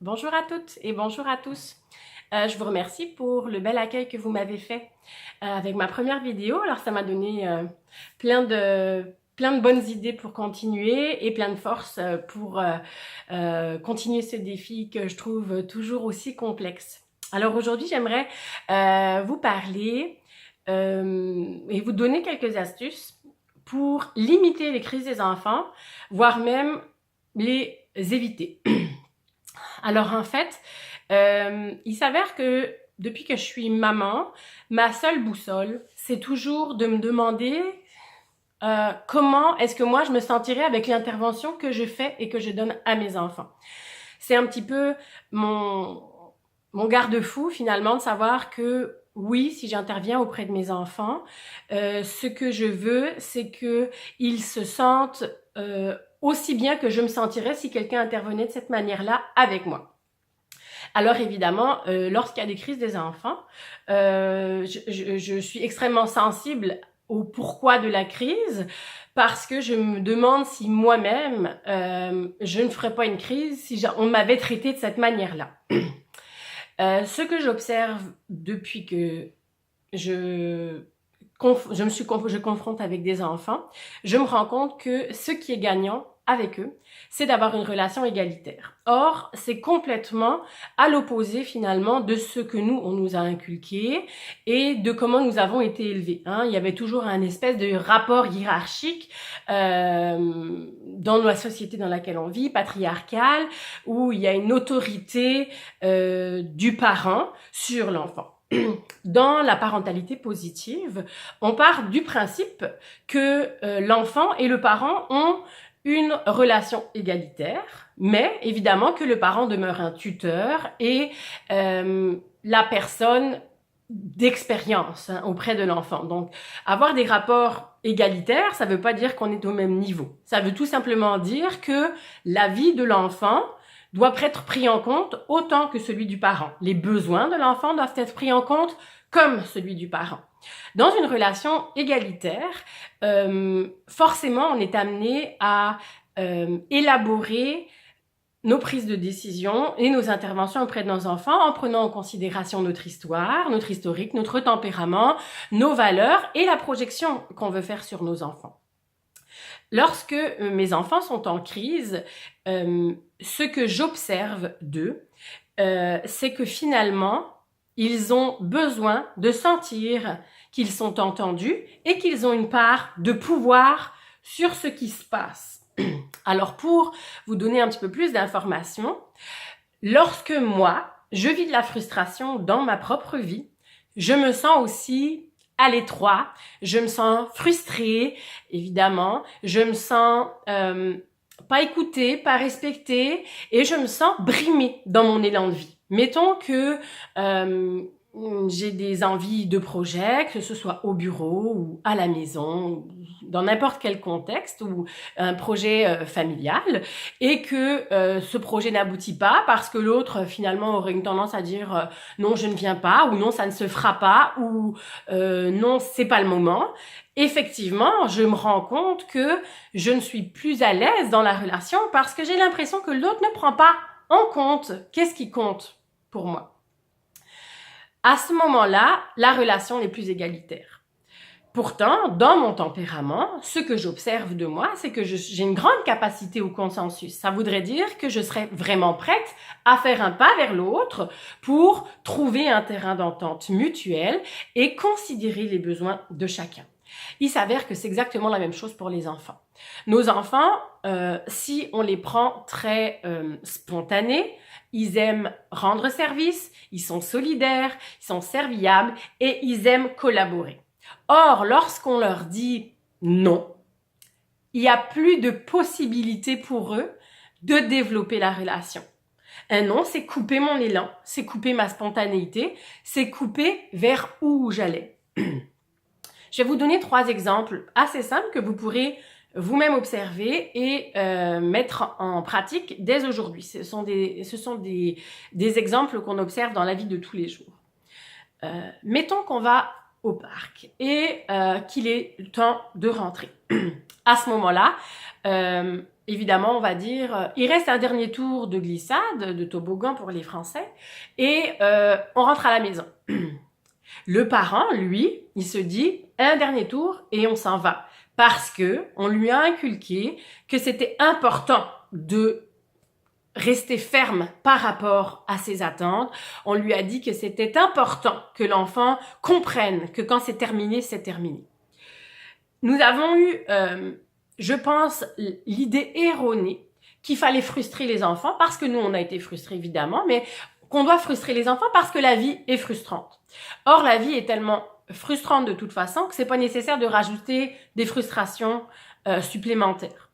Bonjour à toutes et bonjour à tous. Je vous remercie pour le bel accueil que vous m'avez fait avec ma première vidéo. Alors ça m'a donné plein de bonnes idées pour continuer et plein de force pour continuer ce défi que je trouve toujours aussi complexe. Alors aujourd'hui, j'aimerais vous parler et vous donner quelques astuces pour limiter les crises des enfants, voire même les éviter. Alors en fait, il s'avère que depuis que je suis maman, ma seule boussole, c'est toujours de me demander comment est-ce que moi je me sentirais avec l'intervention que je fais et que je donne à mes enfants. C'est un petit peu mon garde-fou finalement de savoir que oui, si j'interviens auprès de mes enfants, ce que je veux, c'est qu'ils se sentent aussi bien que je me sentirais si quelqu'un intervenait de cette manière-là avec moi. Alors évidemment, lorsqu'il y a des crises des enfants, je suis extrêmement sensible au pourquoi de la crise parce que je me demande si moi-même, je ne ferais pas une crise si on m'avait traité de cette manière-là. Ce que j'observe depuis que je confronte avec des enfants, je me rends compte que ce qui est gagnant avec eux, c'est d'avoir une relation égalitaire. Or, c'est complètement à l'opposé finalement de ce que nous, on nous a inculqué et de comment nous avons été élevés. Il y avait toujours un espèce de rapport hiérarchique dans la société dans laquelle on vit, patriarcale, où il y a une autorité du parent sur l'enfant. Dans la parentalité positive, on part du principe que l'enfant et le parent ont une relation égalitaire, mais évidemment que le parent demeure un tuteur et la personne d'expérience auprès de l'enfant. Donc, avoir des rapports égalitaires, ça ne veut pas dire qu'on est au même niveau. Ça veut tout simplement dire que la vie de l'enfant doit être pris en compte autant que celui du parent. Les besoins de l'enfant doivent être pris en compte comme celui du parent. Dans une relation égalitaire, forcément, on est amené à élaborer nos prises de décision et nos interventions auprès de nos enfants en prenant en considération notre histoire, notre historique, notre tempérament, nos valeurs et la projection qu'on veut faire sur nos enfants. Lorsque mes enfants sont en crise, ce que j'observe d'eux, c'est que finalement, ils ont besoin de sentir qu'ils sont entendus et qu'ils ont une part de pouvoir sur ce qui se passe. Alors, pour vous donner un petit peu plus d'informations, lorsque moi, je vis de la frustration dans ma propre vie, je me sens aussi à l'étroit, je me sens frustrée, évidemment, je me sens pas écoutée, pas respectée et je me sens brimée dans mon élan de vie. Mettons que j'ai des envies de projet, que ce soit au bureau ou à la maison, dans n'importe quel contexte, ou un projet familial, et que ce projet n'aboutit pas parce que l'autre finalement aurait une tendance à dire non, je ne viens pas, ou non, ça ne se fera pas, ou non, c'est pas le moment. Effectivement, je me rends compte que je ne suis plus à l'aise dans la relation parce que j'ai l'impression que l'autre ne prend pas en compte qu'est-ce qui compte pour moi. À ce moment-là, la relation n'est plus égalitaire. Pourtant, dans mon tempérament, ce que j'observe de moi, c'est que j'ai une grande capacité au consensus. Ça voudrait dire que je serais vraiment prête à faire un pas vers l'autre pour trouver un terrain d'entente mutuelle et considérer les besoins de chacun. Il s'avère que c'est exactement la même chose pour les enfants. Nos enfants, si on les prend très spontanés, ils aiment rendre service, ils sont solidaires, ils sont serviables et ils aiment collaborer. Or, lorsqu'on leur dit non, il n'y a plus de possibilité pour eux de développer la relation. Un non, c'est couper mon élan, c'est couper ma spontanéité, c'est couper vers où j'allais. Je vais vous donner 3 exemples assez simples que vous pourrez vous-même observer et mettre en pratique dès aujourd'hui. Ce sont des exemples qu'on observe dans la vie de tous les jours. Mettons qu'on va au parc et qu'il est temps de rentrer. À ce moment-là, évidemment, on va dire, il reste un dernier tour de glissade, de toboggan pour les Français, et on rentre à la maison. Le parent, lui, il se dit un dernier tour et on s'en va. Parce que on lui a inculqué que c'était important de rester ferme par rapport à ses attentes. On lui a dit que c'était important que l'enfant comprenne que quand c'est terminé, c'est terminé. Nous avons eu, je pense, l'idée erronée qu'il fallait frustrer les enfants parce que nous, on a été frustrés évidemment, mais qu'on doit frustrer les enfants parce que la vie est frustrante. Or, la vie est tellement frustrante de toute façon que c'est pas nécessaire de rajouter des frustrations supplémentaires.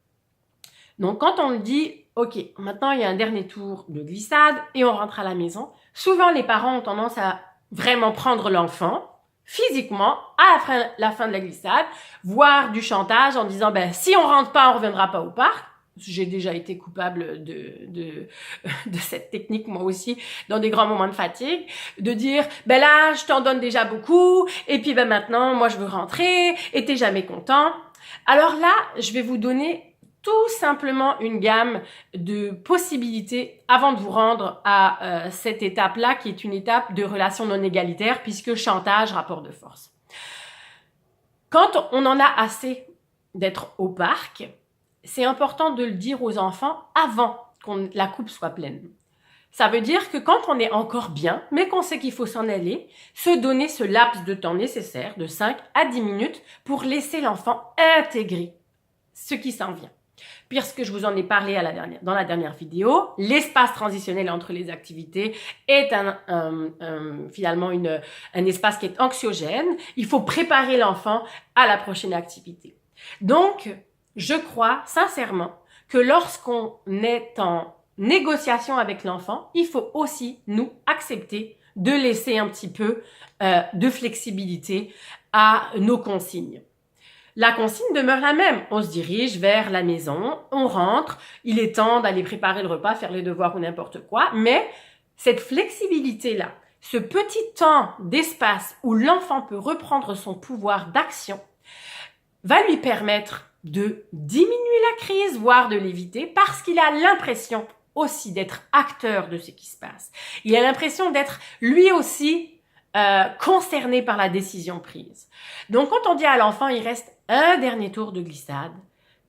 Donc, quand on dit, OK, maintenant il y a un dernier tour de glissade et on rentre à la maison, souvent les parents ont tendance à vraiment prendre l'enfant physiquement à la fin de la glissade, voire du chantage en disant, ben, si on rentre pas, on reviendra pas au parc. J'ai déjà été coupable de cette technique, moi aussi, dans des grands moments de fatigue, de dire, ben là, je t'en donne déjà beaucoup, et puis ben maintenant, moi, je veux rentrer, et t'es jamais content. Alors là, je vais vous donner tout simplement une gamme de possibilités avant de vous rendre à cette étape-là, qui est une étape de relation non égalitaire, puisque chantage, rapport de force. Quand on en a assez d'être au parc, c'est important de le dire aux enfants avant que la coupe soit pleine. Ça veut dire que quand on est encore bien, mais qu'on sait qu'il faut s'en aller, se donner ce laps de temps nécessaire de 5 à 10 minutes pour laisser l'enfant intégrer ce qui s'en vient. Puisque je vous en ai parlé dans la dernière vidéo, l'espace transitionnel entre les activités est finalement un espace qui est anxiogène. Il faut préparer l'enfant à la prochaine activité. Donc, je crois sincèrement que lorsqu'on est en négociation avec l'enfant, il faut aussi nous accepter de laisser un petit peu de flexibilité à nos consignes. La consigne demeure la même. On se dirige vers la maison, on rentre, il est temps d'aller préparer le repas, faire les devoirs ou n'importe quoi, mais cette flexibilité-là, ce petit temps d'espace où l'enfant peut reprendre son pouvoir d'action, va lui permettre de diminuer la crise, voire de l'éviter, parce qu'il a l'impression aussi d'être acteur de ce qui se passe. Il a l'impression d'être lui aussi concerné par la décision prise. Donc, quand on dit à l'enfant, il reste un dernier tour de glissade,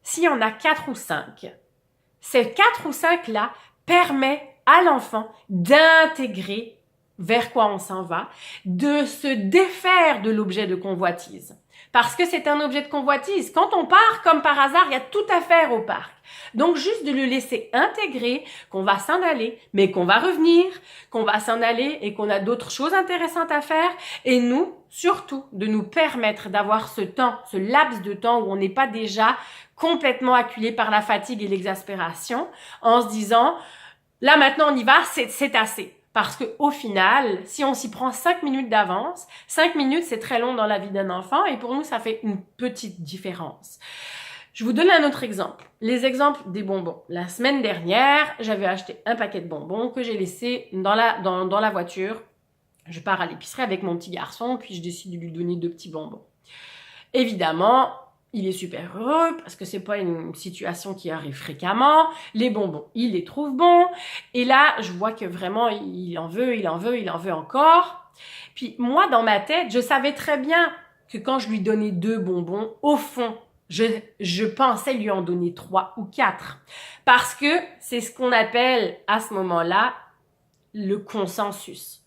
s'il y en a 4 ou 5, ces 4 ou 5-là permettent à l'enfant d'intégrer vers quoi on s'en va, de se défaire de l'objet de convoitise. Parce que c'est un objet de convoitise. Quand on part, comme par hasard, il y a tout à faire au parc. Donc, juste de le laisser intégrer, qu'on va s'en aller, mais qu'on va revenir, qu'on va s'en aller et qu'on a d'autres choses intéressantes à faire. Et nous, surtout, de nous permettre d'avoir ce temps, ce laps de temps où on n'est pas déjà complètement acculé par la fatigue et l'exaspération, en se disant, là maintenant on y va, c'est assez. Parce que au final, si on s'y prend 5 minutes d'avance, 5 minutes c'est très long dans la vie d'un enfant et pour nous ça fait une petite différence. Je vous donne un autre exemple. Les exemples des bonbons. La semaine dernière, j'avais acheté un paquet de bonbons que j'ai laissé dans la voiture. Je pars à l'épicerie avec mon petit garçon, puis je décide de lui donner 2 petits bonbons. Évidemment, il est super heureux parce que c'est pas une situation qui arrive fréquemment. Les bonbons, il les trouve bons. Et là, je vois que vraiment, il en veut encore. Puis moi, dans ma tête, je savais très bien que quand je lui donnais 2 bonbons, au fond, je pensais lui en donner 3 ou 4. Parce que c'est ce qu'on appelle à ce moment-là le consensus.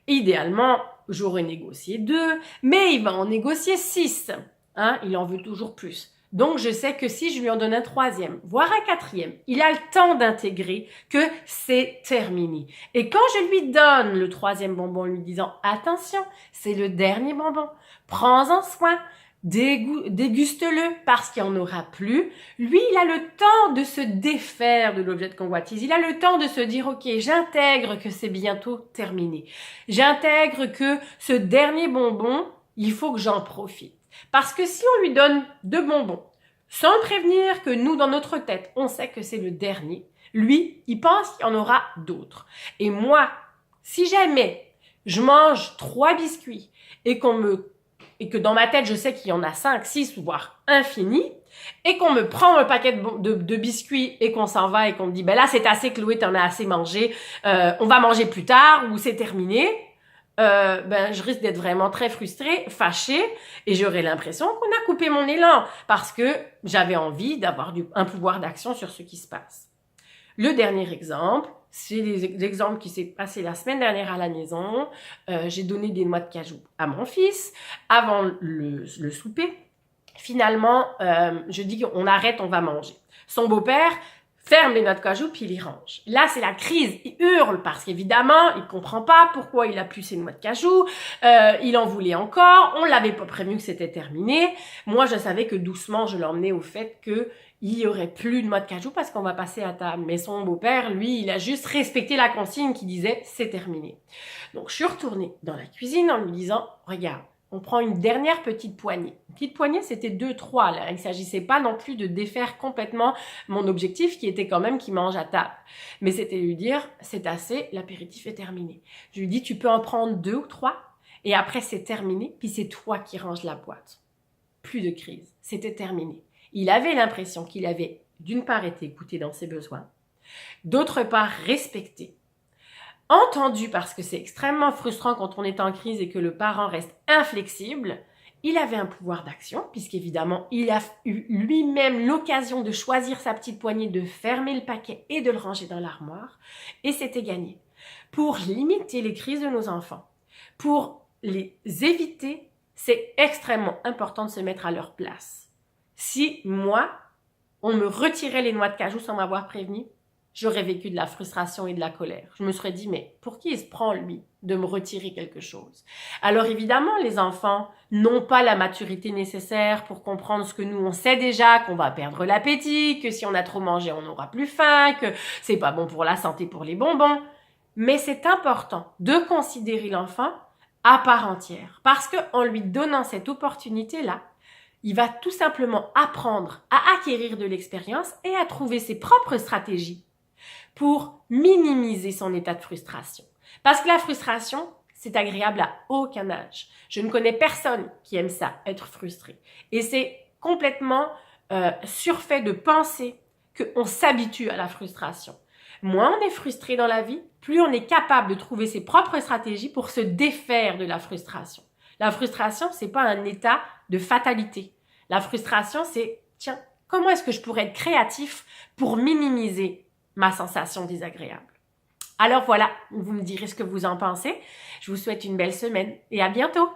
Idéalement, j'aurais négocié 2, mais il va en négocier 6. Hein, il en veut toujours plus. Donc, je sais que si je lui en donne un 3e, voire un 4e, il a le temps d'intégrer que c'est terminé. Et quand je lui donne le 3e bonbon en lui disant « Attention, c'est le dernier bonbon, prends-en soin, déguste-le parce qu'il n'y en aura plus », lui, il a le temps de se défaire de l'objet de convoitise. Il a le temps de se dire « Ok, j'intègre que c'est bientôt terminé. J'intègre que ce dernier bonbon, il faut que j'en profite. » Parce que si on lui donne 2 bonbons, sans le prévenir que nous, dans notre tête, on sait que c'est le dernier, lui, il pense qu'il y en aura d'autres. Et moi, si jamais je mange 3 biscuits et que dans ma tête, je sais qu'il y en a 5, 6, voire infini, et qu'on me prend un paquet de biscuits et qu'on s'en va et qu'on me dit, ben là, c'est assez, Chloé, t'en as assez mangé, on va manger plus tard ou c'est terminé, ben je risque d'être vraiment très frustrée, fâchée, et j'aurais l'impression qu'on a coupé mon élan parce que j'avais envie d'avoir un pouvoir d'action sur ce qui se passe. Le dernier exemple, c'est l'exemple qui s'est passé la semaine dernière à la maison. J'ai donné des noix de cajou à mon fils avant le souper. Finalement, je dis qu'on arrête, on va manger. Son beau-père ferme les noix de cajou puis il les range. Là, c'est la crise. Il hurle parce qu'évidemment, il comprend pas pourquoi il a plus ses noix de cajou. Il en voulait encore. On l'avait pas prévenu que c'était terminé. Moi, je savais que doucement, je l'emmenais au fait que il y aurait plus de noix de cajou parce qu'on va passer à table. Mais son beau-père, lui, il a juste respecté la consigne qui disait c'est terminé. Donc, je suis retournée dans la cuisine en lui disant, regarde, on prend une dernière petite poignée. Une petite poignée, c'était 2-3. Là. Il ne s'agissait pas non plus de défaire complètement mon objectif qui était quand même qu'il mange à table. Mais c'était lui dire, c'est assez, l'apéritif est terminé. Je lui dis, tu peux en prendre 2 ou 3 et après c'est terminé, puis c'est toi qui ranges la boîte. Plus de crise, c'était terminé. Il avait l'impression qu'il avait d'une part été écouté dans ses besoins, d'autre part respecté, entendu parce que c'est extrêmement frustrant quand on est en crise et que le parent reste inflexible. Il avait un pouvoir d'action puisqu'évidemment il a eu lui-même l'occasion de choisir sa petite poignée, de fermer le paquet et de le ranger dans l'armoire et c'était gagné. Pour limiter les crises de nos enfants, pour les éviter, c'est extrêmement important de se mettre à leur place. Si moi, on me retirait les noix de cajou sans m'avoir prévenu, j'aurais vécu de la frustration et de la colère. Je me serais dit, mais pour qui il se prend, lui, de me retirer quelque chose? Alors évidemment, les enfants n'ont pas la maturité nécessaire pour comprendre ce que nous, on sait déjà, qu'on va perdre l'appétit, que si on a trop mangé, on n'aura plus faim, que c'est pas bon pour la santé, pour les bonbons. Mais c'est important de considérer l'enfant à part entière. Parce qu'en lui donnant cette opportunité-là, il va tout simplement apprendre à acquérir de l'expérience et à trouver ses propres stratégies pour minimiser son état de frustration. Parce que la frustration, c'est agréable à aucun âge. Je ne connais personne qui aime ça, être frustré. Et c'est complètement surfait de penser qu'on s'habitue à la frustration. Moins on est frustré dans la vie, plus on est capable de trouver ses propres stratégies pour se défaire de la frustration. La frustration, c'est pas un état de fatalité. La frustration, c'est, tiens, comment est-ce que je pourrais être créatif pour minimiser ma sensation désagréable? Alors voilà, vous me direz ce que vous en pensez. Je vous souhaite une belle semaine et à bientôt!